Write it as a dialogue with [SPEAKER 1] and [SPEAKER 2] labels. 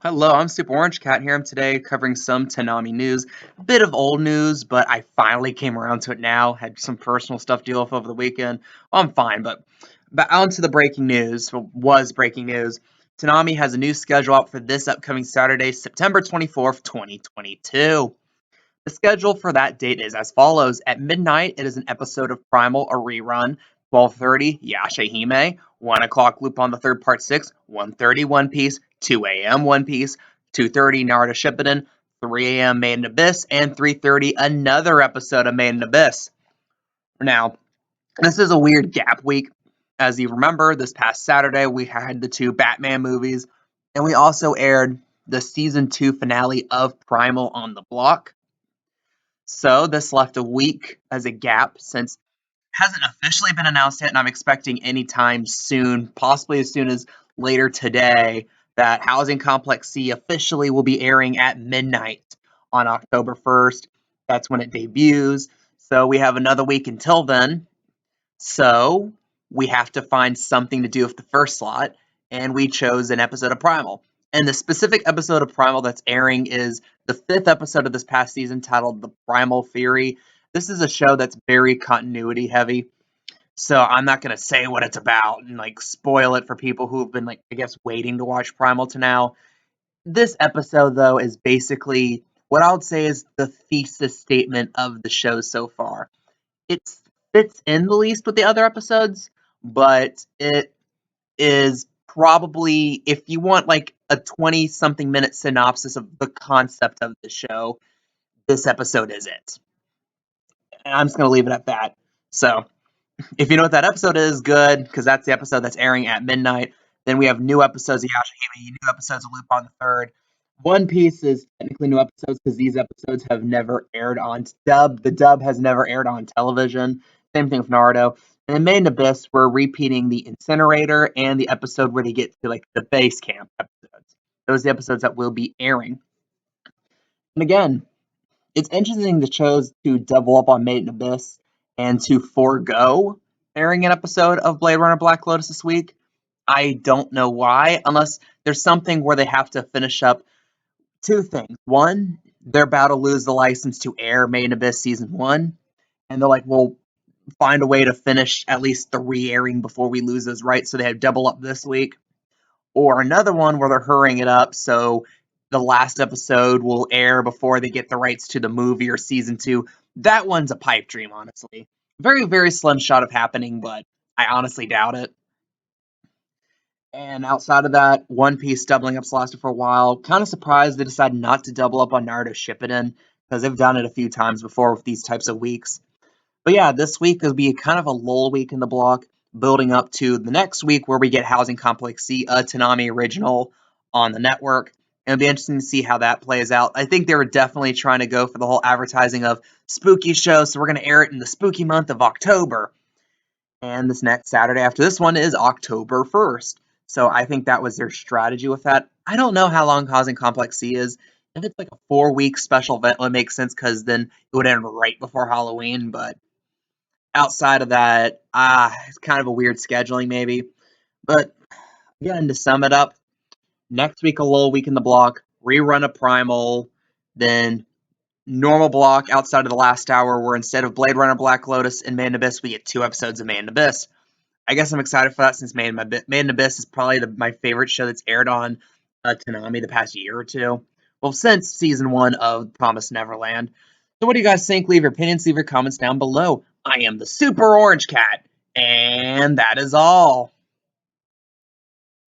[SPEAKER 1] Hello, I'm Super Orange Cat here. I'm today covering some Toonami news. A bit of old news, but I finally came around to it now. Had some personal stuff to deal with over the weekend. Well, I'm fine, but on to the breaking news. Well, was breaking news. Toonami has a new schedule out for this upcoming Saturday, September 24th, 2022. The schedule for that date is as follows. At midnight, it is an episode of Primal, a rerun. 12:30, Yashahime. 1 o'clock, Lupin the Third Part 6. 1:30, One Piece. 2 a.m. One Piece. 2:30, Naruto Shippuden. 3 a.m. Made in Abyss. And 3:30, another episode of Made in Abyss. Now, this is a weird gap week. As you remember, this past Saturday, we had the two Batman movies. And we also aired the Season 2 finale of Primal on the block. So this left a week as a gap since it hasn't officially been announced yet, and I'm expecting anytime soon, possibly as soon as later today, that Housing Complex C officially will be airing at midnight on October 1st. That's when it debuts. So we have another week until then. So we have to find something to do with the first slot, and we chose an episode of Primal. And the specific episode of Primal that's airing is the fifth episode of this past season titled The Primal Fury. This is a show that's very continuity heavy. So I'm not going to say what it's about and like spoil it for people who've been like I guess waiting to watch Primal to now. This episode though is basically what I would say is the thesis statement of the show so far. It fits in the least with the other episodes, but it is probably if you want like a 20 something minute synopsis of the concept of the show, this episode is it. And I'm just going to leave it at that. So, if you know what that episode is, good, because that's the episode that's airing at midnight. Then we have new episodes of Yashahime, new episodes of Lupin the Third. One Piece is technically new episodes because these episodes have never aired on dub. The dub has never aired on television. Same thing with Naruto. And then Made in Abyss, we're repeating the incinerator and the episode where they get to like the base camp episodes. Those are the episodes that will be airing. And again, it's interesting they chose to double up on Made in Abyss and to forego airing an episode of Blade Runner Black Lotus this week. I don't know why, unless there's something where they have to finish up two things. One, they're about to lose the license to air Made in Abyss Season 1, and they're like, we'll find a way to finish at least the re-airing before we lose those rights, so they have double up this week. Or another one where they're hurrying it up so the last episode will air before they get the rights to the movie or season 2. That one's a pipe dream, honestly. Very, very slim shot of happening, but I honestly doubt it. And outside of that, One Piece doubling up's lasted for a while. Kind of surprised they decided not to double up on Naruto Shippuden, because they've done it a few times before with these types of weeks. But yeah, this week will be kind of a lull week in the block, building up to the next week where we get Housing Complex C, a Toonami original on the network. And it'll be interesting to see how that plays out. I think they were definitely trying to go for the whole advertising of spooky show, so we're going to air it in the spooky month of October. And this next Saturday after this one is October 1st. So I think that was their strategy with that. I don't know how long Housing Complex C is. If it's like a 4-week special event, it would make sense because then it would end right before Halloween. But outside of that, it's kind of a weird scheduling maybe. But again, to sum it up, next week a lull week in the block, rerun of Primal, then normal block outside of the last hour where instead of Blade Runner Black Lotus and Made in Abyss, we get 2 episodes of Made in Abyss. I guess I'm excited for that since Made in Abyss is probably my favorite show that's aired on Toonami the past year or two. Well, since season 1 of Promised Neverland. So what do you guys think? Leave your opinions, leave your comments down below. I am the Super Orange Cat, and that is all.